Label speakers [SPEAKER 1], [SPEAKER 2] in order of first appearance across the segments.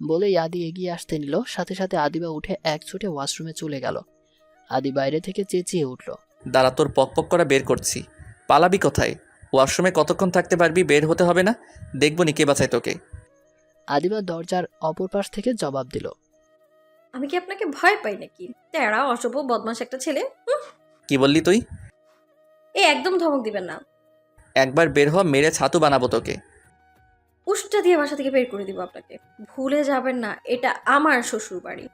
[SPEAKER 1] বলেই আদি এগিয়ে আসতে নিল, সাথে সাথে আদিবা উঠে এক ছুটে ওয়াশরুমে চলে গেল। আদি বাইরে থেকে চেঁচিয়ে উঠল,
[SPEAKER 2] দাঁড়া, তোর পক করা বের করছি। পালাবি কোথায়? ওয়াশরুমে কতক্ষণ থাকতে পারবি? বের হতে হবে না? দেখবো নি কে বাঁচায় তোকে।
[SPEAKER 1] আদিবা দরজার অপর পাশ থেকে জবাব দিল,
[SPEAKER 3] আমি কি আপনাকে ভয় পাই নাকি? তেরা অসভ্য বদমাশ একটা ছেলে।
[SPEAKER 2] কি বললি তুই?
[SPEAKER 3] একদম ধমক দিবেন না।
[SPEAKER 2] একবার বের হ, মেরে ছাতু বানাবো তোকে।
[SPEAKER 3] উষ্টা দিয়ে বাসা থেকে বের করে দিব আপনাকে। ভুলে যাবেন না, এটা আমার শ্বশুর বাড়ি।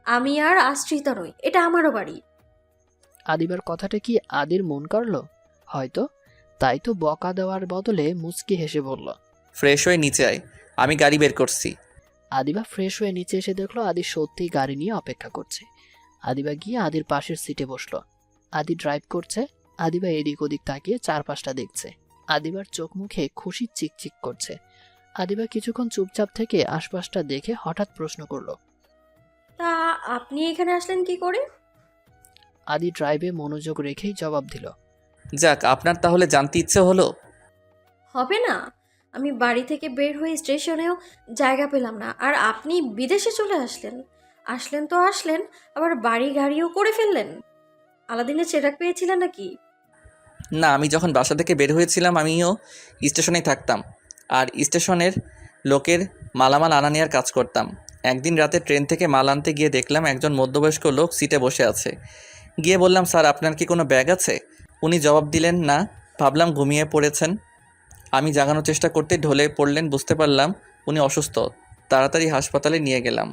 [SPEAKER 3] আমি আর আশ্রিতা নই, এটা আমারও বাড়ি।
[SPEAKER 1] আদিবার কথাটা কি আদির মন কাড়ল? হয়তো। তাই তো বকা দেওয়ার বদলে মুচকি হেসে বলল,
[SPEAKER 2] ফ্রেশ হয়ে নিচে আয়, আমি গাড়ি বের করছি।
[SPEAKER 1] আদিবা ফ্রেশ হয়ে নিচে এসে দেখলো আদি সত্যিই গাড়ি নিয়ে অপেক্ষা করছে। আদিবা গিয়ে আদির পাশের সিটে বসলো। আদি ড্রাইভ করছে। আদিবা এদিক ওদিক তাকিয়ে চারপাশটা দেখছে। আদিবার চোখ মুখে খুশি চিকচিক করছে। আদিবা কিছুক্ষণ চুপচাপ থেকে আশপাশটা দেখে হঠাৎ প্রশ্ন করলো,
[SPEAKER 3] তা আপনি এখানে আসলেন কি করে?
[SPEAKER 1] আদি ড্রাইভে মনোযোগ রেখেই জবাব দিল,
[SPEAKER 2] যাক, আপনার তাহলে জানতে ইচ্ছে হলো।
[SPEAKER 3] হবে না? আমি বাড়ি থেকে বের হয়ে স্টেশনেও জায়গা পেলাম না, আর আপনি বিদেশে চলে আসলেন। আসলেন তো আসলেন, আবার বাড়ি গাড়িও করে ফেললেন। আলাদিনের চেরাগ পেয়েছিলেন নাকি?
[SPEAKER 2] না, আমি যখন বাসা থেকে বের হয়েছিলাম আমিও স্টেশনেই থাকতাম, আর স্টেশনের লোকের মালামাল আনা নেওয়ার কাজ করতাম। একদিন রাতে ট্রেন থেকে মাল আনতে গিয়ে দেখলাম একজন মধ্যবয়স্ক লোক সিটে বসে আছে। গিয়ে বললাম, স্যার আপনার কি কোনো ব্যাগ আছে? উনি জবাব দিলেন না। ভাবলাম ঘুমিয়ে পড়েছেন। আমি জাগানোর চেষ্টা করতে ঢলে পড়লেন, বুঝতে পারলাম উনি অসুস্থ। তাড়াতাড়ি হাসপাতালে নিয়ে গেলাম।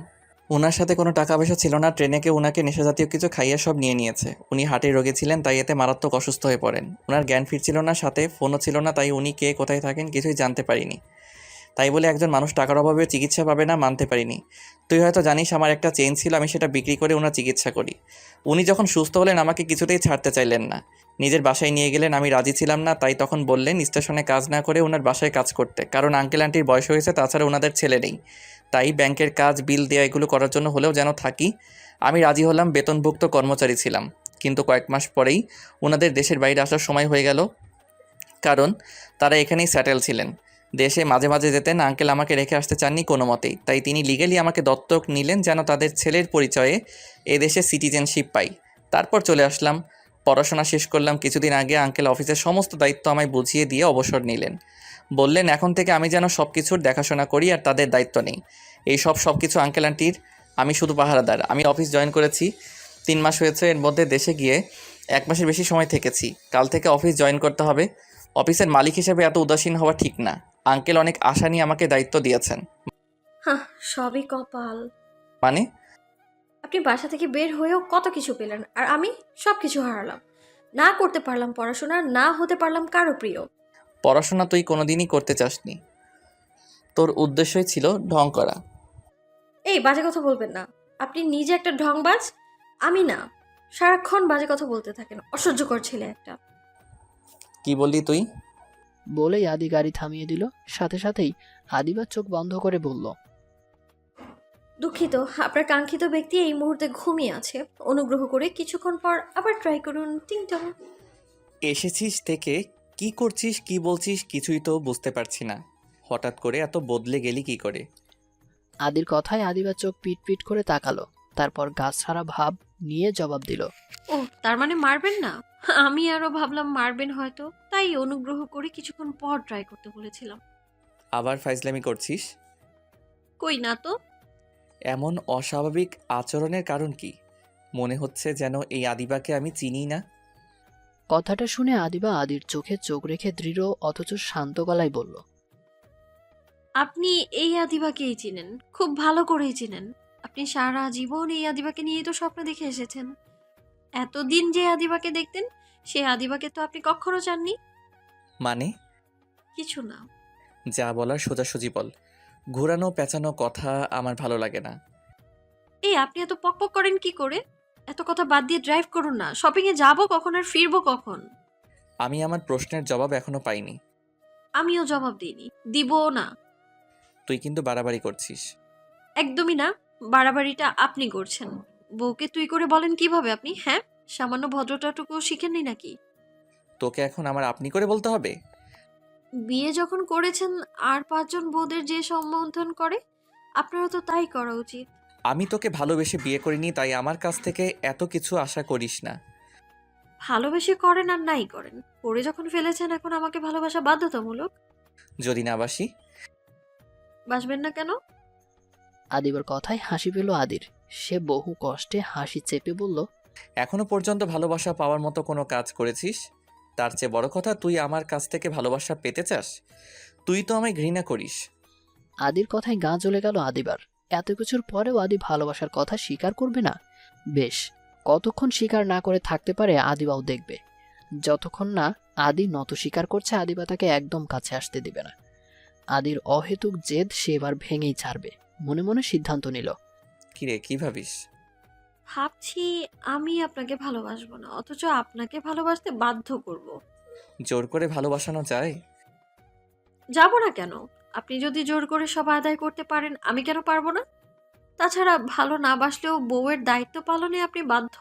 [SPEAKER 2] ওনার সাথে কোনো টাকা পয়সা ছিল না। ট্রেনে কেউ ওনাকে নেশাজাতীয় কিছু খাইয়ে সব নিয়ে নিয়েছে। উনি হার্টের রোগী ছিলেন, তাই এতে মারাত্মক অসুস্থ হয়ে পড়েন। ওনার জ্ঞান ফিরছিল না, সাথে ফোনও ছিল না, তাই উনি কে কোথায় থাকেন কিছুই জানতে পারিনি। তাই বলে একজন মানুষ টাকার অভাবে চিকিৎসা পাবে না মানতে পারিনি। তুই হয়তো জানিস আমার একটা চেইন ছিল, আমি সেটা বিক্রি করে ওনার চিকিৎসা করি। উনি যখন সুস্থ হলেন আমাকে কিছুতেই ছাড়তে চাইলেন না। নিজের বাসায় নিয়ে গেলেন, আমি রাজি ছিলাম না। তাই তখন বললেন স্টেশনে কাজ না করে ওনার বাসায় কাজ করতে, কারণ আঙ্কেল আন্টির বয়স হয়েছে, তাছাড়া ওনাদের ছেলে নেই। তাই ব্যাংকের কাজ, বিল দেওয়া এগুলো করার জন্য হলেও যেন থাকি। আমি রাজি হলাম, বেতনভুক্ত কর্মচারী ছিলাম। কিন্তু কয়েক মাস পরেই ওনাদের দেশের বাইরে আসার সময় হয়ে গেল, কারণ তারা এখানেই স্যাটেল ছিলেন। দেশে মাঝে মাঝে যেতেন। আঙ্কেল আমাকে রেখে আসতে চাননি কোনো মতেই, তাই তিনি লিগ্যালি আমাকে দত্তক নিলেন যেন তাদের ছেলের পরিচয়ে এদেশে সিটিজেনশিপ পাই। তারপর চলে আসলাম, পড়াশোনা শেষ করলাম। কিছুদিন আগে আঙ্কেল অফিসের সমস্ত দায়িত্ব আমায় বুঝিয়ে দিয়ে অবসর নিলেন। বললেন এখন থেকে আমি যেন সব কিছুর দেখাশোনা করি আর তাদের দায়িত্ব নেই। এই সব কিছু আঙ্কেল আন্টির, আমি শুধু পাহারাদার। আমি অফিস জয়েন করেছি 3 মাস হয়েছে, এর মধ্যে দেশে গিয়ে 1 মাসের বেশি সময় থেকেছি। কাল থেকে অফিস জয়েন করতে হবে। অফিসের মালিক হিসেবে এত উদাসীন হওয়া ঠিক না। আঙ্কেল অনেক আশা নিয়ে আমাকে দায়িত্ব দিয়েছেন।
[SPEAKER 3] হ্যাঁ, সবই কপাল।
[SPEAKER 2] মানে?
[SPEAKER 3] আপনি বাসা থেকে বের হয়েও কত কিছু পেলেন, আর আমি সব কিছু হারালাম। না করতে পারলাম পড়াশোনা, না হতে পারলাম কারো প্রিয়।
[SPEAKER 2] পড়াশোনা তুই কোনোদিনই করতে চাসনি, তোর উদ্দেশ্যই ছিল ঢং করা।
[SPEAKER 3] এই বাজে কথা বলবেন না। আপনি নিজে একটা ঢংবাজ, আমি না। সারাক্ষণ বাজে কথা বলতে থাকেন, অসহ্যকর ছেলে একটা।
[SPEAKER 2] কি বললি তুই?
[SPEAKER 1] বলেই আদি গাড়ি থামিয়ে দিল। সাথে সাথেই আদিবা চোখ বন্ধ করে বলল,
[SPEAKER 3] দুঃখিত, আপনার কাঙ্ক্ষিত ব্যক্তি এই মুহূর্তে ঘুমিয়ে আছে। অনুগ্রহ করে কিছুক্ষণ পর আবার ট্রাই করুন। টিংটং।
[SPEAKER 2] এসেছিস থেকে কি করছিস, কি বলছিস কিছুই তো বুঝতে পারছি না। হঠাৎ করে এত বদলে গেলি কি করে?
[SPEAKER 1] আদির কথায় আদিবা চোখ পিট পিট করে তাকালো। তারপর গাছ ছাড়া ভাব নিয়ে জবাব দিল,
[SPEAKER 3] ও, তার মানে মারবেন না? আমি আরো ভাবলাম মারবেন হয়তো, তাই অনুগ্রহ করে কিছুক্ষণ পর ট্রাই করতে বলেছিলাম।
[SPEAKER 2] আবার ফাইজলামি করছিস?
[SPEAKER 3] কই না তো।
[SPEAKER 2] এমন অস্বাভাবিক আচরণের কারণ কি? মনে হচ্ছে যেন এই আদিবাকে আমি চিনি না।
[SPEAKER 1] কথাটা শুনে আদিবা আদির চোখে চোখ রেখে দৃঢ় অথচ শান্ত গলায় বলল,
[SPEAKER 3] আপনি এই আদিবাকেই চিনেন, খুব ভালো করেই চিনেন। আপনি সারা জীবন এই আদিবাকে নিয়েই তো স্বপ্ন দেখে এসেছেন। এতদিন যে আদিবাকে দেখতেন, সেই আদিবাকে তো আপনি কখনো চাননি।
[SPEAKER 2] মানে?
[SPEAKER 3] কিছু না।
[SPEAKER 2] যা বলার সোজাসুজি বল। ঘুরানো পেঁচানো কথা আমার ভালো লাগে না।
[SPEAKER 3] এই আপনি এত পকপক করেন কি করে? এত কথা বাদ দিয়ে ড্রাইভ করুন না। শপিং এ যাবো কখন আর ফিরবো কখন?
[SPEAKER 2] আমি আমার প্রশ্নের জবাব এখনো পাইনি।
[SPEAKER 3] আমিও জবাব দিইনি, দিবও না।
[SPEAKER 2] তুই কিন্তু বাড়াবাড়ি করছিস।
[SPEAKER 3] একদমই না। বাড়াবাড়িটা আপনি করছেন। বউকে তুই করে বলেন কিভাবে আপনি? হ্যাঁ, সামান্য ভদ্রতাটুকু শিখেননি নাকি?
[SPEAKER 2] তোকে এখন আমার আপনি করে বলতে হবে?
[SPEAKER 3] বিয়ে যখন করেছেন, আর 5 জন বউদের যে সম্বোধন করে, আপনারও তো তাই করা উচিত।
[SPEAKER 2] আমি তোকে ভালোবেসে বিয়ে করিনি, তাই আমার কাছ থেকে এত কিছু আশা করিস না।
[SPEAKER 3] ভালোবেসে করেন আর নাই করেন, করে যখন ফেলেছেন এখন আমাকে ভালোবাসা বাধ্যতামূলক।
[SPEAKER 2] যদি না বাসি?
[SPEAKER 3] বাসবেন না কেন?
[SPEAKER 1] আদিবার কথায় হাসি পেল আদির। সে বহু কষ্টে হাসি চেপে বলল,
[SPEAKER 2] এখনো পর্যন্ত ভালোবাসা পাওয়ার মতো কোনো কাজ করেছিস? তার চেয়ে বড় কথা, তুই আমার কাছ থেকে ভালোবাসা পেতে চাস? তুই তো আমায় ঘৃণা করিস।
[SPEAKER 1] আদির কথায় গা জ্বলে গেল আদিবার। এত কিছুর পরেও আদি ভালোবাসার কথা স্বীকার করবে না? বেশ, কতক্ষণ স্বীকার না করে থাকতে পারে আদিবাও দেখবে। যতক্ষণ না আদি নত স্বীকার করছে, আদিবা তাকে একদম কাছে আসতে দিবে না। আদির অহেতুক জেদ সে এবার ভেঙেই ছাড়বে। মনে মনে সিদ্ধান্ত নিল।
[SPEAKER 2] কিরে, কি ভাবিস?
[SPEAKER 3] ভাবছি আমি আপনাকে ভালোবাসবো না, অথচ আপনাকে ভালোবাসতে বাধ্য করব।
[SPEAKER 2] জোর করে ভালোবাসানো যায়?
[SPEAKER 3] যাব না কেন? আপনি যদি জোর করে সব আদায় করতে পারেন, আমি কেন পারবো না? তাছাড়া ভালো না বাসলেও বউয়ের দায়িত্ব পালনে আপনি বাধ্য।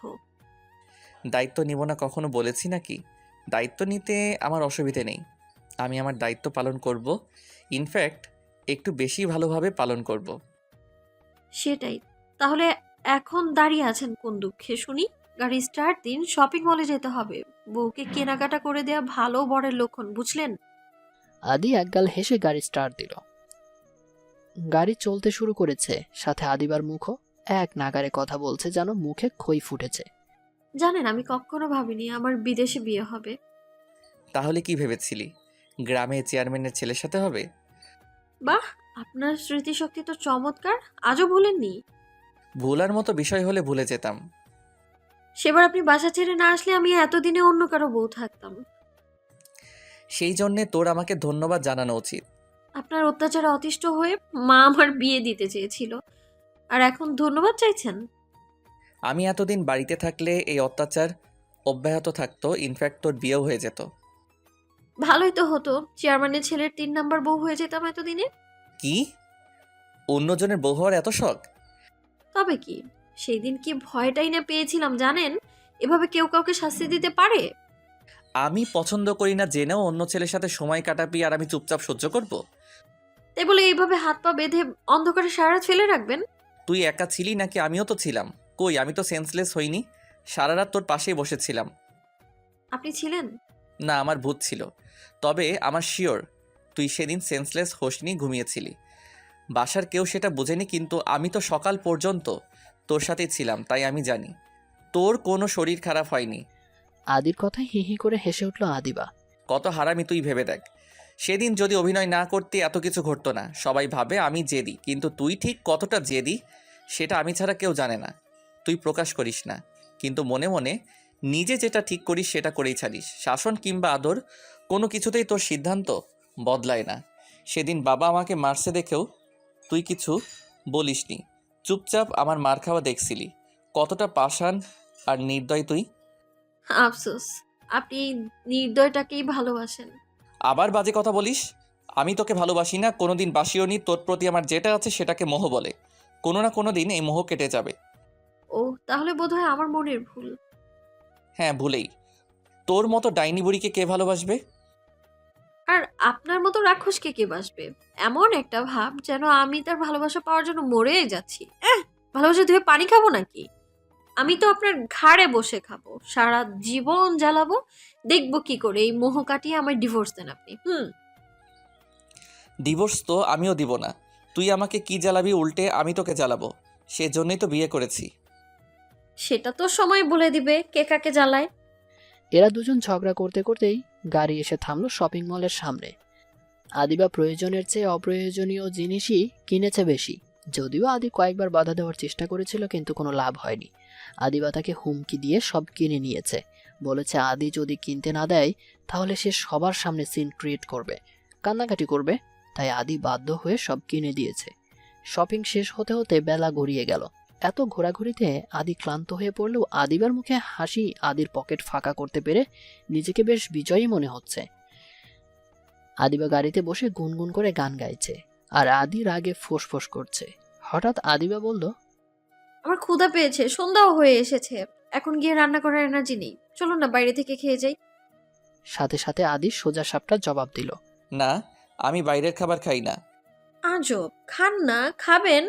[SPEAKER 2] দায়িত্ব নিব না কখনো বলেছি নাকি? দায়িত্ব নিতে আমার অসুবিধে নেই। আমি আমার দায়িত্ব পালন করব। ইনফ্যাক্ট একটু বেশি ভালোভাবে পালন করব।
[SPEAKER 3] সেটাই। তাহলে এখন দাঁড়িয়ে আছেন কোন দুঃখে শুনি? গাড়ি স্টার্ট দিন, শপিং মলে যেতে হবে। বউকে কেনাকাটা করে দেয়া ভালো বরের লক্ষণ, বুঝলেন?
[SPEAKER 1] আদি একগাল হেসে গাড়ি স্টার্ট দিল। গাড়ি চলতে শুরু করেছে, সাথে আদিবার মুখও এক নাগারে কথা বলছে, যেন মুখে খই ফুটেছে।
[SPEAKER 3] জানেন, আমি কখনো ভাবিনি আমার বিদেশে বিয়ে হবে।
[SPEAKER 2] তাহলে কি ভেবেছিলি? গ্রামে চেয়ারম্যানের ছেলের সাথে হবে?
[SPEAKER 3] বাহ, আপনার স্মৃতিশক্তি তো চমৎকার, আজও ভুলেননি।
[SPEAKER 2] ভুলার মতো বিষয় হলে ভুলে যেতাম।
[SPEAKER 3] সেবার আপনি বাসা ছেড়ে না আসলে আমি এতদিনে অন্য কারো বউ থাকতাম।
[SPEAKER 2] সেই জন্যে তোর আমাকে ধন্যবাদ জানানো উচিত।
[SPEAKER 3] আপনার অত্যাচারে অতিষ্ঠ হয়ে মা আমার বিয়ে দিতে চেয়েছিল, আর এখন ধন্যবাদ চাইছেন?
[SPEAKER 2] আমি এতদিন বাড়িতে থাকলে এই অত্যাচার অব্যাহত থাকতো। ইনফ্যাক্ট তোর বিয়েও হয়ে যেত।
[SPEAKER 3] ভালোই তো হতো, চেয়ারম্যানের ছেলের 3 নাম্বার বউ হয়ে যেতাম এতদিনে।
[SPEAKER 2] কি? অন্যজনের বউ হওয়ার এত শখ?
[SPEAKER 3] তবে কি, সেই দিন কি ভয়টাই না পেয়েছিলাম জানেন? এভাবে কেউ কাউকে শাস্তি দিতে পারে?
[SPEAKER 2] আমি পছন্দ করি না জেনেও অন্য ছেলের সাথে সময় কাটাবি আর আমি চুপচাপ সহ্য করব?
[SPEAKER 3] তাই বলে এইভাবে হাত পা বেঁধে অন্ধকারে সারা রাত ফেলে রাখবেন?
[SPEAKER 2] তুই একা ছিলি নাকি আমিও তো ছিলাম? কই, আমি তো সেন্সলেস হইনি। সারা রাত তোর পাশেই বসেছিলাম।
[SPEAKER 3] আপনি ছিলেন?
[SPEAKER 2] না, আমার ভূত ছিল। তবে আমার শিওর তুই সেদিন সেন্সলেস হোসনি, ঘুমিয়েছিলি। বাসার কেউ সেটা বোঝেনি, কিন্তু আমি তো সকাল পর্যন্ত তোর সাথেই ছিলাম, তাই আমি জানি তোর কোনো শরীর খারাপ হয়নি।
[SPEAKER 1] আদির কথায় হি হি করে হেসে উঠল আদিবা।
[SPEAKER 2] কত হারামি তুই, ভেবে দেখ। সেদিন যদি অভিনয় না করতে এত কিছু ঘটতো না। সবাই ভাবে আমি জেদি, কিন্তু তুই ঠিক কতটা জেদি সেটা আমি ছাড়া কেউ জানে না। তুই প্রকাশ করিস না, কিন্তু মনে মনে নিজে যেটা ঠিক করিস সেটা করেই ছাড়িস। শাসন কিংবা আদর কোনো কিছুতেই তোর সিদ্ধান্ত বদলায় না। সেদিন বাবা আমাকে মারছে দেখেও তুই কিছু বলিসনি, চুপচাপ আমার মার খাওয়া দেখছিলি। কতটা পাষাণ আর নির্দয় তুই।
[SPEAKER 3] আফসোস, আপনি এই নির্দয়টাকেই ভালোবাসেন।
[SPEAKER 2] আবার বাজে কথা বলিস। আমি তোকে ভালোবাসি না, কোনোদিন বাসিও নি। তোর প্রতি আমার যেটা আছে সেটাকে মোহ বলে। কোনো না কোনো দিন এই মোহ কেটে যাবে।
[SPEAKER 3] ও, তাহলে বোধহয় আমার মনের ভুল।
[SPEAKER 2] হ্যাঁ, ভুলেই। তোর মতো ডাইনি বুড়িকে কে ভালোবাসবে?
[SPEAKER 3] আর আপনার মতো রাক্ষসকে কে বাসবে? এমন একটা ভাব যেন আমি তার ভালোবাসা পাওয়ার জন্য মরে যাচ্ছি। ভালোবাসা ধুয়ে পানি খাবো নাকি? আমি তো আপনার ঘাড়ে বসে খাবো, সারা জীবন জ্বালাবো। দেখবো কি করে এই মোহ কাটিয়ে আমায় ডিভোর্স দেন আপনি।
[SPEAKER 2] ডিভোর্স তো আমিও দিব না। তুই আমাকে কি জ্বালাবি, উল্টে আমি তোকে জ্বালাবো। সেজন্যই তো বিয়ে করেছি।
[SPEAKER 3] সেটা তো সময় বলে দিবে কে কাকে জ্বালায়।
[SPEAKER 1] এরা দুজন ঝগড়া করতে করতেই গাড়ি এসে থামলো শপিং মলের সামনে। আদিবা প্রয়োজনের চেয়ে অপ্রয়োজনীয় জিনিসই কিনেছে বেশি। যদিও আদি কয়েকবার বাধা দেওয়ার চেষ্টা করেছিল, কিন্তু কোনো লাভ হয়নি। আদিবা তাকে হুমকি দিয়ে সব কিনে নিয়েছে। বলেছে আদি যদি কিনতে না দেয় তাহলে সে সবার সামনে সিন ক্রিয়েট করবে, কান্নাকাটি করবে। তাই আদি বাধ্য হয়ে সব কিনে দিয়েছে। শপিং শেষ হতে হতে বেলা গড়িয়ে গেল। এত ঘোরাঘুরিতে আদি ক্লান্ত হয়ে পড়লেও আদিবার মুখে হাসি আদির পকেট ফাঁকা করতে পেরে নিজেকে বেশ বিজয়ী মনে হচ্ছে। আদিবা গাড়িতে বসে গুনগুন করে গান গাইছে, আর আদি রাগে ফোঁস করছে। হঠাৎ আদিবা বলল,
[SPEAKER 3] আমার ক্ষুধা পেয়েছে, সন্ধ্যাও হয়ে এসেছে। এখন গিয়ে রান্না করার এনার্জি নেই, চলুন না বাইরে থেকে খেয়ে যাই।
[SPEAKER 1] সাথে সাথে আদি সোজা সাপটা জবাব দিল,
[SPEAKER 2] না, আমি বাইরের খাবার খাই না।
[SPEAKER 3] আজব, খান না, খাবেন।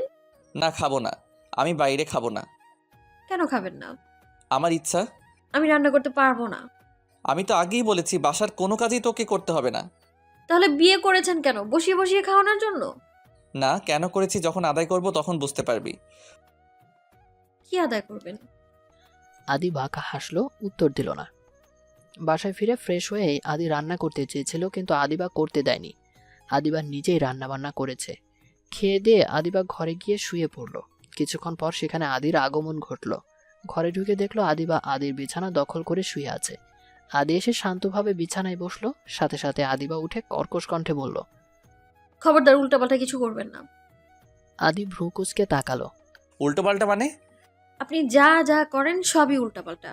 [SPEAKER 2] না, খাবো না। আমি বাইরে খাবো না।
[SPEAKER 3] কেন খাবেন না?
[SPEAKER 2] আমার ইচ্ছা।
[SPEAKER 3] আমি রান্না করতে পারবো না।
[SPEAKER 2] আমি তো আগেই বলেছি বাসার কোনো কাজই তোকে করতে হবে না।
[SPEAKER 3] তাহলে বিয়ে করেছেন কেন? বসিয়ে বসিয়ে খাওয়ানোর জন্য?
[SPEAKER 2] না, কেন করেছি যখন আদায় করব তখন বুঝতে পারবি।
[SPEAKER 3] কি আদায় করবেন?
[SPEAKER 1] আদি বাঁকা হাসলো, উত্তর দিল না। বাসায় ফিরে ফ্রেশ হয়ে আদি রান্না করতে চেয়েছিল, কিন্তু আদিবা করতে দেয়নি। আদিবা নিজেই রান্না বান্না করেছে। খেয়ে দিয়ে আদিবা ঘরে গিয়ে শুয়ে পড়ল। কিছুক্ষণ পর সেখানে আদির আগমন ঘটল। ঘরে ঢুকে দেখলো আদিবা আদির বিছানা দখল করে শুয়ে আছে। আদি এসে শান্তভাবে বিছানায় বসলো। সাথে সাথে আদিবা উঠে কর্কশ কণ্ঠে বলল,
[SPEAKER 3] খবরদার উল্টাপাল্টা কিছু করবেন না।
[SPEAKER 1] আদি ভ্রু কুঁচকে তাকালো।
[SPEAKER 2] উল্টোপাল্টা মানে?
[SPEAKER 3] আপনি যা যা করেন সবই উল্টাপাল্টা।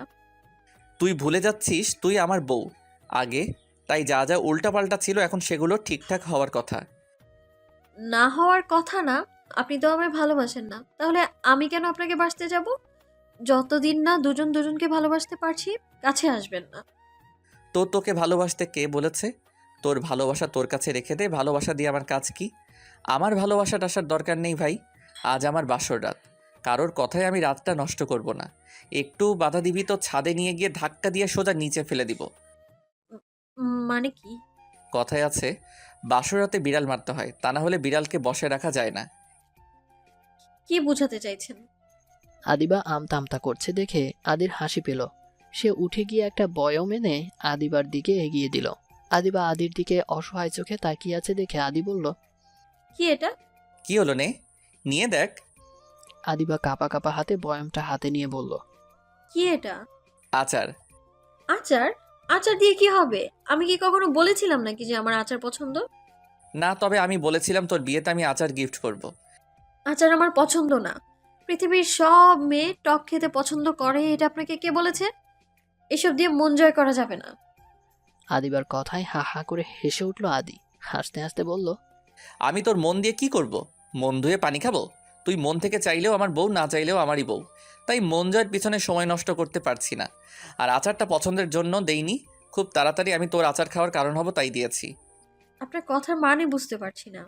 [SPEAKER 2] তুই ভুলে যাচ্ছিস তুই আমার বউ আগে, তাই যা যা উল্টাপাল্টা ছিল এখন সেগুলো ঠিকঠাক হওয়ার কথা।
[SPEAKER 3] না হওয়ার কথা না। আপনি তো আমায় ভালোবাসেন না, তাহলে আমি কেন আপনাকে বাসতে যাব? যতদিন না দুজন দুজনকে ভালোবাসতে পারছি, কাছে আসবেন না।
[SPEAKER 2] তো তোকে ভালোবাসতে কে বলেছে? তোর ভালোবাসা তোর কাছে রেখে দে, ভালোবাসা দিয়ে আমার কাজ কি? আমার ভালোবাসাটা আসার দরকার নেই ভাই। আজ আমার বাসর রাত, কারোর কথায় আমি রাতটা নষ্ট করব না। একটু বাধা দিবি তো ছাদে নিয়ে গিয়ে ধাক্কা দিয়ে সোজা নিচে ফেলে দিব।
[SPEAKER 3] মানে কি?
[SPEAKER 2] কথায় আছে বাসর রাতে বিড়াল মারতে হয়, তা না হলে বিড়ালকে বসে রাখা যায় না।
[SPEAKER 3] কি বোঝাতে চাইছেন?
[SPEAKER 1] আদিবা আমতা আমতা করছে দেখে আদির হাসি পেল। সে উঠে গিয়ে একটা বয়ম এনে আদিবার দিকে এগিয়ে দিল। আদিবা আদির দিকে অসহায় চোখে তাকিয়ে আছে দেখে আদি বলল,
[SPEAKER 3] কি এটা?
[SPEAKER 2] কি হলো নে, নিয়ে দেখ।
[SPEAKER 1] আদিবা কাঁপা কাঁপা হাতে বয়মটা হাতে নিয়ে বলল,
[SPEAKER 3] কি এটা?
[SPEAKER 2] আচার।
[SPEAKER 3] আচার? আচার দিয়ে কি হবে? আমি কি কখনো বলেছিলাম নাকি যে আমার আচার পছন্দ?
[SPEAKER 2] না, তবে আমি বলেছিলাম তোর বিয়েতে আমি আচার গিফট করব।
[SPEAKER 3] আচার আমার পছন্দ না। পৃথিবীর সব মেয়ে টক খেতে পছন্দ করে, এটা আপনাকে কে বলেছে? এসব দিয়ে মন জয় করা যাবে না।
[SPEAKER 1] আদিবার কথায় হা হা করে হেসে উঠল আদি। হাসতে হাসতে বলল,
[SPEAKER 2] আমি তোর মন দিয়ে কি করব? মন ধুয়ে পানি খাবো? তুই মন থেকে চাইলেও আমার বউ, না চাইলেও আমারই বউ। তাই মন জয়ের পিছনে সময় নষ্ট করতে পারছি না। আর আচারটা পছন্দের জন্য দেইনি, খুব তাড়াতাড়ি আমি তোর আচার খাওয়ার কারণ হব তাই দিয়েছি।
[SPEAKER 3] আপনার কথার মানে বুঝতে পারছি না।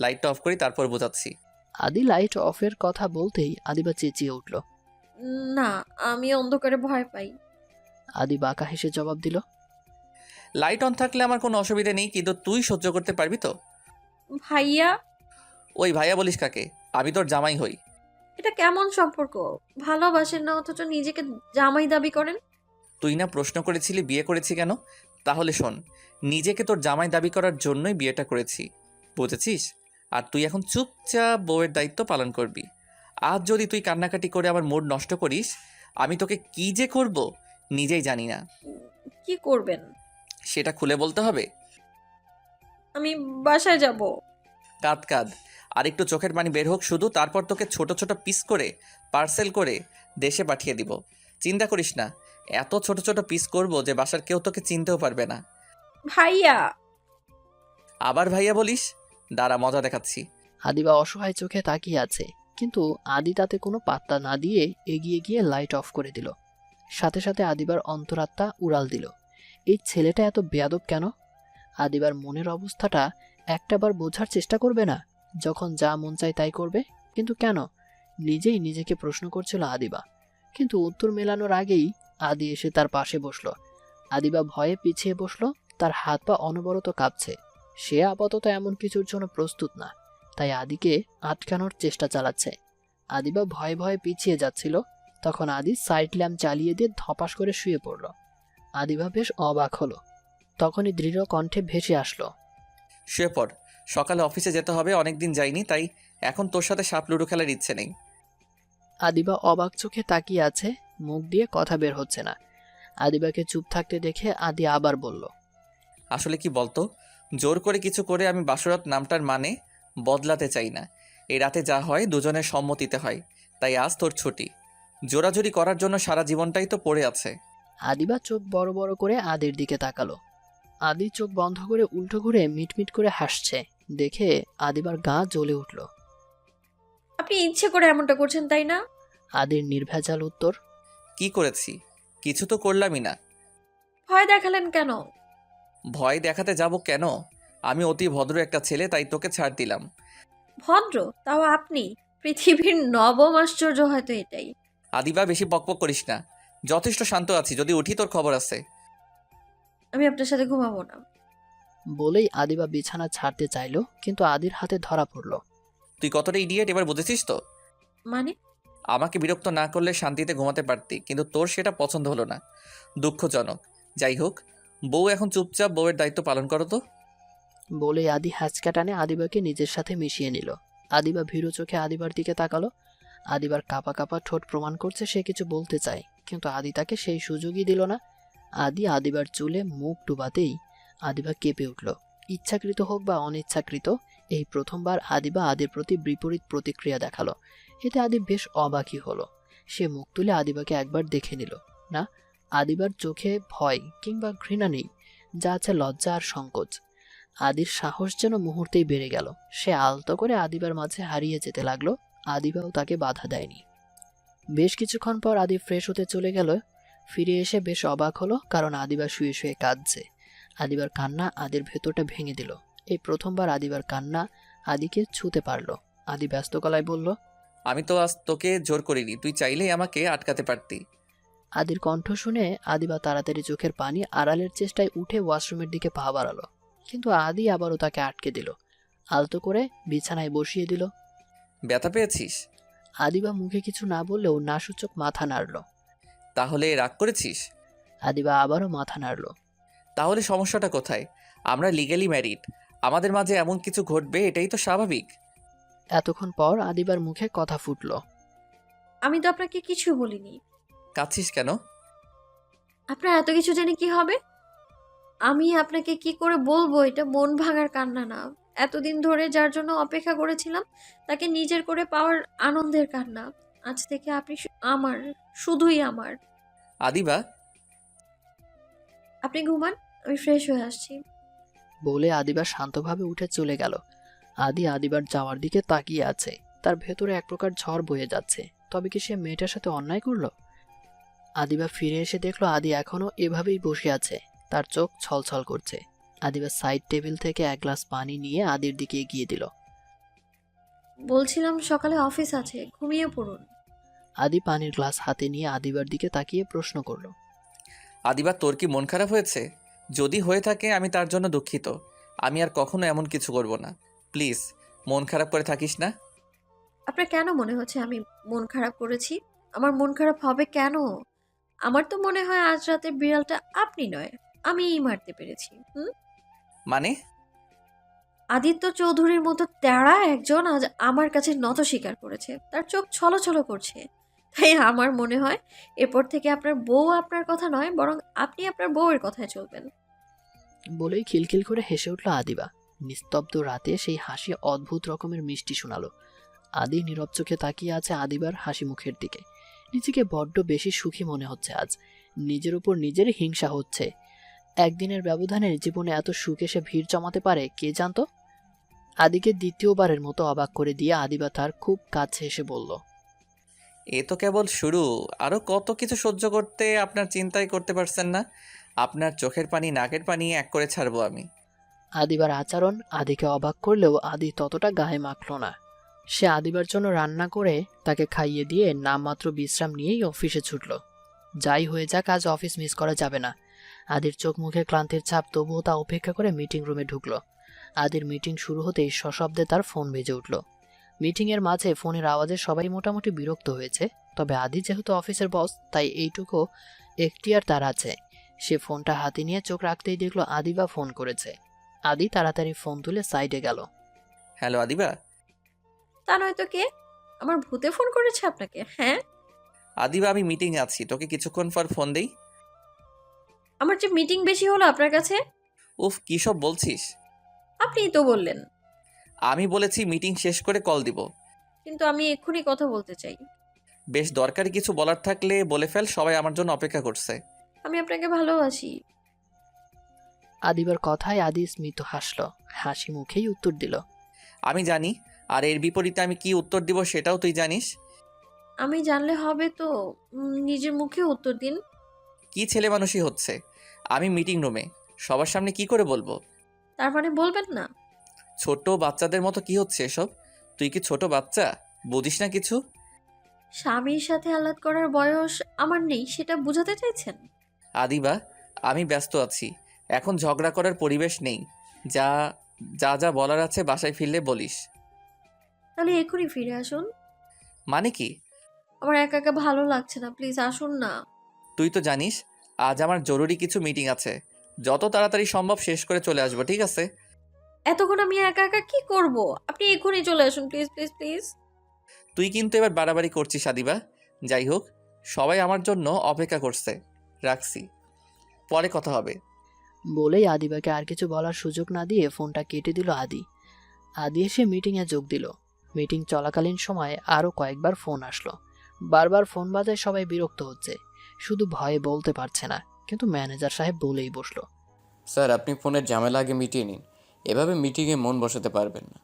[SPEAKER 2] লাইটটা অফ করি তারপর বোঝাচ্ছি।
[SPEAKER 1] আদি লাইট অফের কথা বলতেই আদিবা চেঁচিয়ে উঠল।
[SPEAKER 3] না, আমি অন্ধকারে ভয় পাই।
[SPEAKER 1] আদি বাঁকা হেসে জবাব দিল,
[SPEAKER 2] লাইট অন থাকলে আমার কোনো অসুবিধা নেই, কিন্তু তুই সহ্য করতে পারবি তো?
[SPEAKER 3] ভাইয়া?
[SPEAKER 2] ওই ভাইয়া বলিস কাকে? আমি তোর জামাই হই।
[SPEAKER 3] এটা কেমন সম্পর্ক? ভালোবাসেন না অথচ নিজেকে জামাই দাবি করেন?
[SPEAKER 2] তুই না প্রশ্ন করেছিলি বিয়ে করেছি কেন? তাহলে শোন, নিজেকে তোর জামাই দাবি করার জন্যই বিয়েটা করেছি, বুঝেছিস? আর তুই এখন চুপচাপ বউয়ের দায়িত্ব পালন করবি। আজ যদি তুই কান্নাকাটি করে আমার মুড নষ্ট করিস, আমি তোকে কি যে করব নিজেই জানি না।
[SPEAKER 3] কি করবেন?
[SPEAKER 2] সেটা খুলে বলতে হবে?
[SPEAKER 3] আমি বাসায় যাব।
[SPEAKER 2] কাঁদ কাঁদ, আর একটু চোখের পানি বের হোক শুধু, তারপর তোকে ছোট ছোট পিস করে পার্সেল করে দেশে পাঠিয়ে দিব। চিন্তা করিস না, এত ছোট ছোট পিস করব যে বাসার কেউ তোকে চিনতেও পারবে না।
[SPEAKER 3] ভাইয়া?
[SPEAKER 2] আবার ভাইয়া বলিস? দাঁড়া, মজা দেখাচ্ছি।
[SPEAKER 1] আদিবা অসহায় চোখে তাকিয়ে আছে, কিন্তু আদি তাতে কোনো পাত্তা না দিয়ে এগিয়ে গিয়ে লাইট অফ করে দিল। সাথে সাথে আদিবার অন্তরাত্মা উড়াল দিল, এই ছেলেটা এত বেয়াদব কেন? আদিবার মনের অবস্থাটা একটাবার বোঝার চেষ্টা করবে না? যখন যা মন চায় তাই করবে, কিন্তু কেন? নিজেই নিজেকে প্রশ্ন করছিল আদিবা। কিন্তু উত্তর মেলানোর আগেই আদি এসে তার পাশে বসলো। আদিবা ভয়ে পিছিয়ে বসলো, তার হাত পা অনবরত কাঁপছে। সে আপাতত এমন কিছুর জন্য প্রস্তুত না, তাই আদিকে আটকানোর চেষ্টা চালাচ্ছে। আদিবা ভয়ে ভয়ে পিছিয়ে যাচ্ছিল, তখন আদি সাইড ল্যাম্প চালিয়ে দিয়ে ধপাস করে শুয়ে পড়ল। আদিবা বেশ অবাক হলো। তখনই দৃঢ় কণ্ঠে ভেসে আসলো,
[SPEAKER 2] শুয়ে পড়, সকালে অফিসে যেতে হবে, অনেকদিন যাইনি, তাই এখন তোর সাথে সাপ লুডো খেলার ইচ্ছে নেই।
[SPEAKER 1] আদিবা অবাক চোখে তাকিয়ে আছে, মুখ দিয়ে কথা বের হচ্ছে না। আদিবাকে চুপ থাকতে দেখে আদি আবার বলল,
[SPEAKER 2] আসলে কি বলতো, জোর করে কিছু করে আমি বাসরাত নামটার মানে বদলাতে চাই না। এই রাতে যা হয় দুজনের সম্মতিতে হয়, তাই আজ তোর ছুটি। জোরাজুরি করার জন্য সারা জীবনটাই তো পড়ে আছে।
[SPEAKER 1] আদিবা চোখ বড় বড় করে আদির দিকে তাকালো। আদি চোখ বন্ধ করে উল্টো ঘুরে মিটমিট করে হাসছে দেখে আদিবার গা জ্বলে উঠল।
[SPEAKER 3] আপনি ইচ্ছে করে এমনটা করছেন, তাই না?
[SPEAKER 1] আদির নির্ভেজাল উত্তর,
[SPEAKER 2] কি করেছি? কিছু তো করলামই না।
[SPEAKER 3] ভয় দেখালেন কেন?
[SPEAKER 2] ভয় দেখাতে যাব কেন? আমি অতি ভদ্র একটা ছেলে, তাই তোকে ছাড় দিলাম।
[SPEAKER 3] ভদ্র? তাও আপনি? পৃথিবীর নবম আশ্চর্য হয়তো এটাই।
[SPEAKER 2] আদিবা, বেশি বকবক করিস না। যথেষ্ট শান্ত আছি, যদি উঠি তোর খবর আছে।
[SPEAKER 3] আমি আপনার সাথে ঘুমাবো না।
[SPEAKER 1] বলেই আদিবা বিছানা ছাড়তে চাইলো, কিন্তু আদির হাতে ধরা পড়ল।
[SPEAKER 2] তুই কতটা ইডিয়েট এবার বুঝেছিস তো?
[SPEAKER 3] মানে?
[SPEAKER 2] আমাকে বিরক্ত না করলে শান্তিতে ঘুমাতে পারতি, কিন্তু তোর সেটা পছন্দ হলো না। দুঃখজনক। যাই হোক, বউ এখন চুপচাপ বউয়ের দায়িত্ব পালন করো তো।
[SPEAKER 1] বলেই আদি হ্যাঁচকা টানে আদিবাকে নিজের সাথে মিশিয়ে নিল। আদিবা ভীরু চোখে আদিবার দিকে তাকালো। আদিবার কাঁপা কাঁপা ঠোঁট প্রমাণ করছে সে কিছু বলতে চায়, কিন্তু আদি তাকে সেই সুযোগই দিল না। আদিবার চুলে মুখ ডুবাতেই আদিবা কেঁপে উঠল। ইচ্ছাকৃত হোক বা অনিচ্ছাকৃত, এই প্রথমবার আদিবা আদির প্রতি বিপরীত প্রতিক্রিয়া দেখালো। এতে আদি বেশ অবাকই হলো। সে মুখ তুলে আদিবাকে একবার দেখে নিল। না, আদিবার চোখে ভয় কিংবা ঘৃণা নেই, যা আছে লজ্জা আর সংকোচ। আদির সাহস যেন মুহূর্তেই বেড়ে গেল। সে আলতো করে আদিবার মাঝে হারিয়ে যেতে লাগলো। আদিবাও তাকে বাধা দেয়নি। বেশ কিছুক্ষণ পর আদি ফ্রেশ হতে চলে গেল। ফিরে এসে বেশ অবাক হলো, কারণ আদিবা শুয়ে শুয়ে কাঁদছে। আদিবার কান্না আদির ভেতরটা ভেঙে দিল। এই প্রথমবার আদিবার কান্না আদিকে ছুঁতে পারলো। আদি ব্যস্ত গলায় বলল,
[SPEAKER 2] আমি তো আজ তোকে জোর করিনি, তুই চাইলেই আমাকে আটকাতে পারতি।
[SPEAKER 1] আদির কণ্ঠ শুনে আদিবা তাড়াতাড়ি চোখের পানি আড়ালের চেষ্টায় উঠে ওয়াশরুমের দিকে পা বাড়ালো, কিন্তু আদি আবারও তাকে আটকে দিল। আলতো করে বিছানায় বসিয়ে দিল।
[SPEAKER 2] ব্যথা পেয়েছিস?
[SPEAKER 1] আদিবা মুখে কিছু না বললেও নাসূচক মাথা নাড়ল।
[SPEAKER 2] তাহলে রাগ করেছিস?
[SPEAKER 1] আদিবা আবারও মাথা নাড়ল।
[SPEAKER 2] তাহলে সমস্যাটা কোথায়? আমরা লিগ্যালি ম্যারিড, আমাদের মাঝে এমন কিছু ঘটবে, এটাই তো স্বাভাবিক।
[SPEAKER 1] এতক্ষণ পর আদিবার মুখে কথা ফুটল।
[SPEAKER 3] আমি তো আপনাকে কিছু বলিনি।
[SPEAKER 2] কাঁদছিস কেন?
[SPEAKER 3] আপনার এত কিছু জেনে কি হবে? আমি আপনাকে কি করে বলবো, এটা মন ভাঙার কান্না না। এতদিন ধরে যার জন্য অপেক্ষা করেছিলাম, তাকে নিজের করে পাওয়ার আনন্দের কান্না। আজ থেকে আপনি আমার, শুধুই আমার।
[SPEAKER 2] আদিবা,
[SPEAKER 3] আপনি ঘুমান, আমি ফ্রেশ হয়ে আসছি।
[SPEAKER 1] বলে আদিবা শান্তভাবে উঠে চলে গেল। আদিবার যাওয়ার দিকে তাকিয়ে আছে। তার ভেতরে এক প্রকার ঝড় বয়ে যাচ্ছে। তবে কি সে মেয়েটার সাথে অন্যায় করলো? আদিবা ফিরে এসে দেখলো আদি এখনো এভাবেই বসে আছে। তার চোখ ছলছল করছে। আদিবা সাইড টেবিল থেকে এক গ্লাস পানি নিয়ে আদির দিকে এগিয়ে দিল।
[SPEAKER 3] বলছিলাম সকালে অফিস আছে, ঘুমিয়ে পড়ুন।
[SPEAKER 1] আদি পানির গ্লাস হাতে নিয়ে আদিবার দিকে তাকিয়ে প্রশ্ন করলো,
[SPEAKER 2] আদিবা, তোর কি মন খারাপ হয়েছে? যদি হয়ে থাকে আমি তার জন্য দুঃখিত। আমি আর কখনো এমন কিছু করব না। প্লিজ, মন খারাপ করে থাকিস না।
[SPEAKER 3] আপনার কেন মনে হচ্ছে আমি মন খারাপ করেছি? আমার মন খারাপ হবে কেন? আমার তো মনে হয় আজ রাতে বিড়ালটা আপনি নয়, আমিই মারতে পেরেছি।
[SPEAKER 2] মানে?
[SPEAKER 3] আদিত্য চৌধুরীর মতো তেড়া একজন আজ আমার কাছে নত স্বীকার করেছে। তার চোখ ছলছল করছে। তাই আমার মনে হয় এরপর থেকে আপনার বউ আপনার কথা নয়, বরং আপনি আপনার বউয়ের কথায় চলবেন।
[SPEAKER 1] বলেই খিলখিল করে হেসে উঠল আদিবা। নিস্তব্ধ রাতে সেই হাসি অদ্ভুত রকমের মিষ্টি শোনালো। আদি নীরব চোখে তাকিয়ে আছে আদিবার হাসি মুখের দিকে। নিজেকে বড্ড বেশি সুখী মনে হচ্ছে আজ। নিজের উপর নিজের হিংসা হচ্ছে। একদিনের ব্যবধানে জীবনে এত সুখ এসে ভিড় জমাতে পারে কে জানতো? আদিকে দ্বিতীয়বারের মতো অবাক করে দিয়ে আদিবা তার খুব কাছে এসে বলল,
[SPEAKER 2] এ তো কেবল শুরু। আরও কত কিছু সহ্য করতে আপনার চিন্তাই করতে পারছেন না। আপনার চোখের পানি নাকের পানি এক করে ছাড়বো আমি।
[SPEAKER 1] আদিবার আচরণ আদিকে অবাক করলেও আদি ততটা গায়ে মাখল না। সে আদিবার জন্য রান্না করে তাকে খাইয়ে দিয়ে নামমাত্র বিশ্রাম নিয়েই অফিসে ছুটল। যাই হয়ে যাক, আজ অফিস মিস করা যাবে না। আদির চোখ মুখে ক্লান্তির ছাপ, তবুও তা উপেক্ষা করে মিটিং রুমে ঢুকল। আদির মিটিং শুরু হতেই সশব্দে তার ফোন বেজে উঠল। মিটিংয়ের মাঝে ফোনের আওয়াজে সবাই মোটামুটি বিরক্ত হয়েছে, তবে আদি যেহেতু অফিসের বস, তাই এইটুকু এখতিয়ার তার আছে। সে ফোনটা হাতে নিয়ে চোখ রাখতেই দেখলো আদিবা ফোন করেছে। আদি তাড়াতাড়ি ফোন তুলে সাইডে গেল।
[SPEAKER 2] হ্যালো আদিবা।
[SPEAKER 3] তা নয়তো কে? আমার ভূতে ফোন করেছে আপনাকে? হ্যাঁ,
[SPEAKER 2] আদিবা, আমি মিটিংয়ে আছি, তোকে কিছুক্ষণ পর ফোন দেই।
[SPEAKER 3] আমার যে মিটিং বেশি হলো আপনার কাছে?
[SPEAKER 2] উফ, কী সব বলছিস?
[SPEAKER 3] আপনিই তো বললেন।
[SPEAKER 2] আমি বলেছি মিটিং শেষ করে কল দিব।
[SPEAKER 3] কিন্তু আমি এক্ষুনি কথা বলতে চাই।
[SPEAKER 2] বেশ দরকারি কিছু বলার থাকলে বলে ফেল, সবাই আমার জন্য অপেক্ষা করছে।
[SPEAKER 3] আমি আপনাকে ভালোবাসি।
[SPEAKER 1] আদিবার কথায় আদি স্মিত হাসল। হাসি মুখেই উত্তর দিল,
[SPEAKER 2] আমি জানি, আর এর বিপরীতে আমি কি উত্তর দিব সেটাও তুই জানিস।
[SPEAKER 3] আমি জানলে হবে তো? নিজের মুখে উত্তর দিন।
[SPEAKER 2] কি ছেলে মানুষই হচ্ছে। আমি মিটিং রুমে, সবার সামনে কি করে বলবো?
[SPEAKER 3] তার মানে বলবেন না?
[SPEAKER 2] ছোট বাচ্চাদের মতো কি হচ্ছে এসব? তুই কি ছোট বাচ্চা? বুঝিস না কিছু?
[SPEAKER 3] স্বামীর সাথে আলাদ করার বয়স আমার নেই, সেটা বোঝাতে চাইছেন?
[SPEAKER 2] আদিবা, আমি ব্যস্ত আছি। এখন ঝগড়া করার পরিবেশ নেই। যা যা যা বলার আছে বাসায় ফিরলে বলিস।
[SPEAKER 3] তাহলে এক্ষুনি ফিরে আসুন।
[SPEAKER 2] মানে কি?
[SPEAKER 3] আমার একা একা ভালো লাগছে না, প্লিজ আসুন না।
[SPEAKER 2] তুই তো জানিস আজ আমার জরুরি কিছু মিটিং আছে। যত তাড়াতাড়ি সম্ভব শেষ করে চলে আসবো, ঠিক আছে?
[SPEAKER 3] এতক্ষণ আমি একা একা কি করব? আপনি এক্ষুনি চলে আসুন, প্লিজ প্লিজ প্লিজ।
[SPEAKER 2] তুই কিন্তু এবার বাড়াবাড়ি করছিস আদিবা। যাই হোক, সবাই আমার জন্য অপেক্ষা করছে। রাখছি, পরে কথা হবে।
[SPEAKER 1] বলেই আদিবাকে আর কিছু বলার সুযোগ না দিয়ে ফোনটা কেটে দিল আদি। আদি এসে মিটিংয়ে যোগ দিল। মিটিং চলাকালীন সময়ে আরও কয়েকবার ফোন আসলো। বারবার ফোন বাজায়, সবাই বিরক্ত হচ্ছে, শুধু ভয়ে বলতে পারছে না। কিন্তু ম্যানেজার সাহেব বলেই বসলো,
[SPEAKER 4] স্যার, আপনি ফোনের ঝামেলা আগে মিটিয়ে নিন। এভাবে মিটিংয়ে মন বসাতে পারবেন না।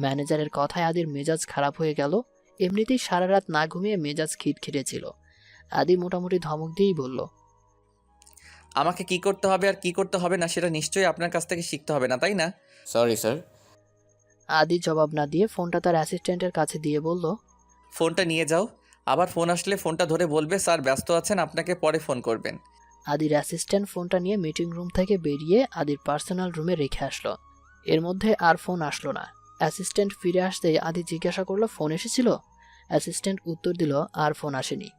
[SPEAKER 1] ম্যানেজারের কথায় আদির মেজাজ খারাপ হয়ে গেল। এমনিতেই সারা রাত না ঘুমিয়ে মেজাজ খিটখিটে ছিল। আদি মোটামুটি ধমক দিয়েই বলল,
[SPEAKER 2] আমাকে কি করতে হবে আর কি করতে হবে না সেটা নিশ্চয়ই আপনার কাছ থেকে শিখতে হবে না, তাই না?
[SPEAKER 4] Sorry sir.
[SPEAKER 1] আদি জবাব না দিয়ে ফোনটা তার অ্যাসিস্ট্যান্টের কাছে দিয়ে বলল,
[SPEAKER 2] ফোনটা নিয়ে যাও। আবার ফোন আসলে ফোনটা ধরে বলবে স্যার ব্যস্ত আছেন, আপনাকে পরে ফোন করবেন।
[SPEAKER 1] আদির অ্যাসিস্ট্যান্ট ফোনটা নিয়ে মিটিং রুম থেকে বেরিয়ে আদির পার্সোনাল রুমে রেখে আসলো। এর মধ্যে আর ফোন আসলো না। অ্যাসিস্ট্যান্ট ফিরে আসতেই আদি জিজ্ঞাসা করলো, ফোন এসেছিল? অ্যাসিস্ট্যান্ট উত্তর দিল, আর ফোন আসেনি।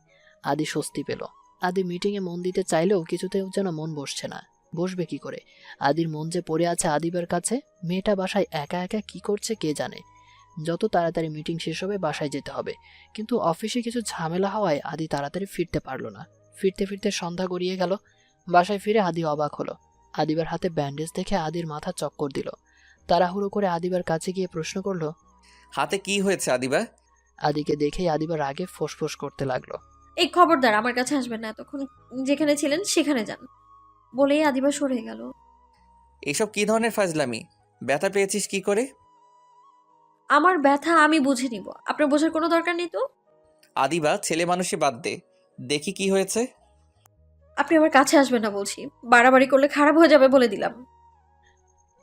[SPEAKER 1] আদি স্বস্তি পেল। আদি মিটিংয়ে মন দিতে চাইলেও কিছুতেও যেন মন বসছে না। বসবে কি করে? আদির মন যে পড়ে আছে আদিবের কাছে। মেয়েটা বাসায় একা একা কি করছে কে জানে। যত তাড়াতাড়ি মিটিং শেষ হবে বাসায় যেতে হবে। কিন্তু অফিসে কিছু ঝামেলা হওয়ায় আদি তাড়াতাড়ি ফিরতে পারলো না। ফিরতে ফিরতে সন্ধ্যা গড়িয়ে গেল। বাসায় ফিরে আদি অবাক হলো। আদিবার হাতে ব্যান্ডেজ দেখে আদির মাথা চক্কর দিল। তাড়াহুড়ো করে আদিবার কাছে গিয়ে প্রশ্ন করলো,
[SPEAKER 2] হাতে কি হয়েছে আদিবা?
[SPEAKER 1] আদিকে দেখেই আদিবার আগে ফোঁসফোঁস করতে লাগলো।
[SPEAKER 3] এই খবরদার আমার কাছে আসবেন না, এতক্ষণ যেখানে ছিলেন সেখানে যান, বলেই আদিবা সরে গেল।
[SPEAKER 2] এসব কি ধরনের ফাজলামি? ব্যথা পেয়েছিস কি করে?
[SPEAKER 3] আমার ব্যথা আমি বুঝে নিব, আপনার বোঝার কোনো দরকার নেই তো।
[SPEAKER 2] আদিবা, ছেলে মানুষই বাদ দে, দেখি কি হয়েছে।
[SPEAKER 3] আপনি আমার কাছে আসবেন না বলছি, বাড়াবাড়ি করলে খারাপ হয়ে যাবে বলে দিলাম।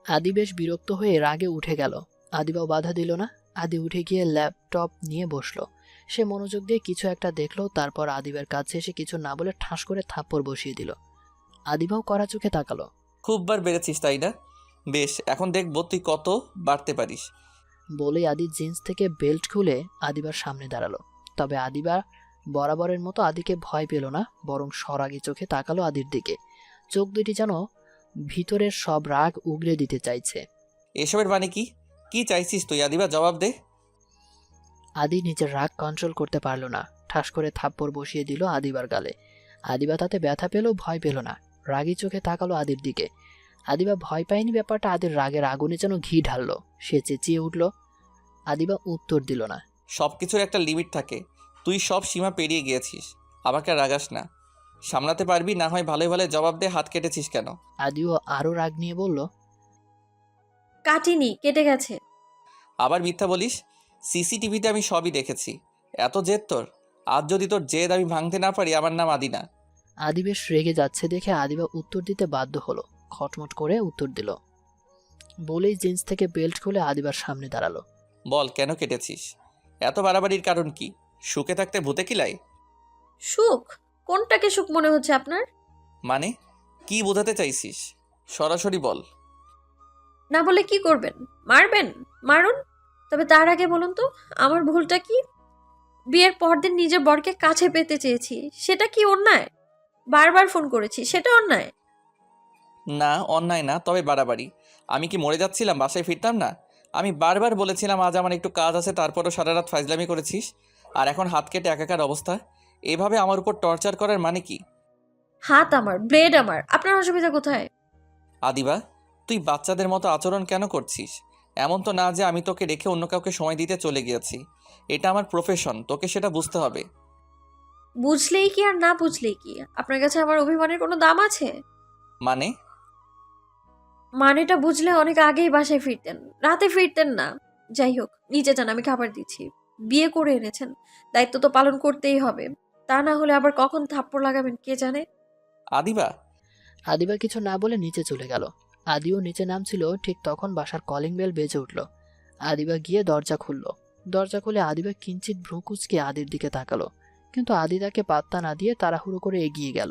[SPEAKER 1] আদি বেশ বিরক্ত হয়ে রাগে উঠে গেল। আদিবাও বাধা দিল না। আদি উঠে গিয়ে ল্যাপটপ নিয়ে বসলো। সে মনোযোগ দিয়ে কিছু একটা দেখলো, তারপর আদিবের কাছে এসে কিছু না বলে ঠাস করে থাপ্পড় বসিয়ে দিল। আদিবাও কড়া চোখে তাকালো।
[SPEAKER 2] খুব বার বেড়েছিস তাই না? বেশ, এখন দেখবো তুই কত বাড়তে পারিস।
[SPEAKER 1] বলেই আদি জিন্স থেকে বেল্ট খুলে আদিবার সামনে দাঁড়ালো। তবে আদিবা বরাবরের মতো আদিকে ভয় পেল না, বরং সরাগী চোখে তাকালো আদির দিকে। চোখ দুটি যেন ভিতরের সব রাগ উগরে দিতে চাইছে।
[SPEAKER 2] এসবের মানে কি? কি চাইছিস তুই আদিবা, জবাব দে।
[SPEAKER 1] আদি নিজের রাগ কন্ট্রোল করতে পারল না, ঠাস করে থাপ্পড় বসিয়ে দিল আদিবার গালে। আদিবা তাতে ব্যথা পেলেও ভয় পেল না, রাগী চোখে তাকালো আদির দিকে। আদিবা ভয় পায়নি, ব্যাপারটা আদির রাগের আগুনে যেন ঘি ঢাললো। সে চেঁচিয়ে উঠল। আদিবা উত্তর দিল না।
[SPEAKER 2] সব কিছুর একটা লিমিট থাকে। তুই সব সীমা পেরিয়ে গিয়েছিস। আমাকে আর রাগাস না। সামলাতে পারবি না হয় ভালোই ভালো জবাব দে, হাত কেটেছিস কেন?
[SPEAKER 1] আদিও আরো রাগ নিয়ে বলল,
[SPEAKER 3] কাটিনি, কেটে গেছে।
[SPEAKER 2] আবার মিথ্যা বলিস। সিসিটিভিতে আমি সবই দেখেছি। এত জেদ তোর? আজ যদি তোর জেদ আমি ভাঙতে না পারি, আমার নাম আদি না।
[SPEAKER 1] আদি বেশ রেগে যাচ্ছে দেখে আদিবা উত্তর দিতে বাধ্য হলো। খটমট করে উত্তর দিল। বলেই জিন্স থেকে বেল্ট খুলে আদিবার সামনে দাঁড়ালো।
[SPEAKER 2] বল, কেন কেটেছিস? এত বাড়াবাড়ির কারণ কি? সুখে থাকতে ভূতে কিলাই?
[SPEAKER 3] সুখ? কোনটাকে সুখ মনে হচ্ছে আপনার?
[SPEAKER 2] মানে কি বোঝাতে চাইছিস? সরাসরি বল।
[SPEAKER 3] না বলে কি করবেন? মারবেন? মারুন। তবে তার আগে বলুন তো, আমার ভুলটা কি? বিয়ের পরদিন নিজের বরকে কাছে পেতে চেয়েছি, সেটা কি অন্যায়? বারবার ফোন করেছি, সেটা অন্যায়?
[SPEAKER 2] না, অন্যায় না, তবে বাড়াবাড়ি। আমি কি মরে যাচ্ছিলাম, বাসায় ফিরতাম না? আমি বারবার বলেছিলাম আজ আমার একটু কাজ আছে, তারপরও সারা রাত ফাজলামি করেছিস। আর এখন হাত কেটে একাকার অবস্থা। এভাবে আমার উপর টর্চার করার মানে কি?
[SPEAKER 3] হাত আমার, ব্লেড আমার, আপনার অসুবিধা কোথায়?
[SPEAKER 2] আদিবা, তুই বাচ্চাদের মতো আচরণ কেন করছিস? এমন তো না যে আমি তোকে রেখে অন্য কাউকে সময় দিতে চলে গিয়েছি। এটা আমার প্রফেশন, তোকে সেটা বুঝতে হবে।
[SPEAKER 3] বুঝলেই কি আর না বুঝলেই কি, আপনার কাছে আমার অভিমানের কোনো দাম আছে?
[SPEAKER 2] মানে?
[SPEAKER 3] মানেটা বুঝলে অনেক আগেই বাসায় ফিরতেন, রাতে ফিরতেন না। যাই হোক, নিচে যান, আমি খাবার দিচ্ছি। বিয়ে করে এনেছেন, দায়িত্ব তো পালন করতেই হবে। তা না হলে আবার কখন থাপ্পড় লাগাবেন কে জানে।
[SPEAKER 2] আদিবা,
[SPEAKER 1] আদিবা কিছু না বলে নিচে চলে গেল। আদিও নিচে নামছিল, ঠিক তখন বাসার কলিং বেল বেজে উঠল। আদিবা গিয়ে দরজা খুলল। দরজা খুলে আদিবা কিঞ্চিত ভ্রু কুঁচকে আদির দিকে তাকালো, কিন্তু আদি তাকে পাত্তা না দিয়ে তাড়াহুড়ো করে এগিয়ে গেল।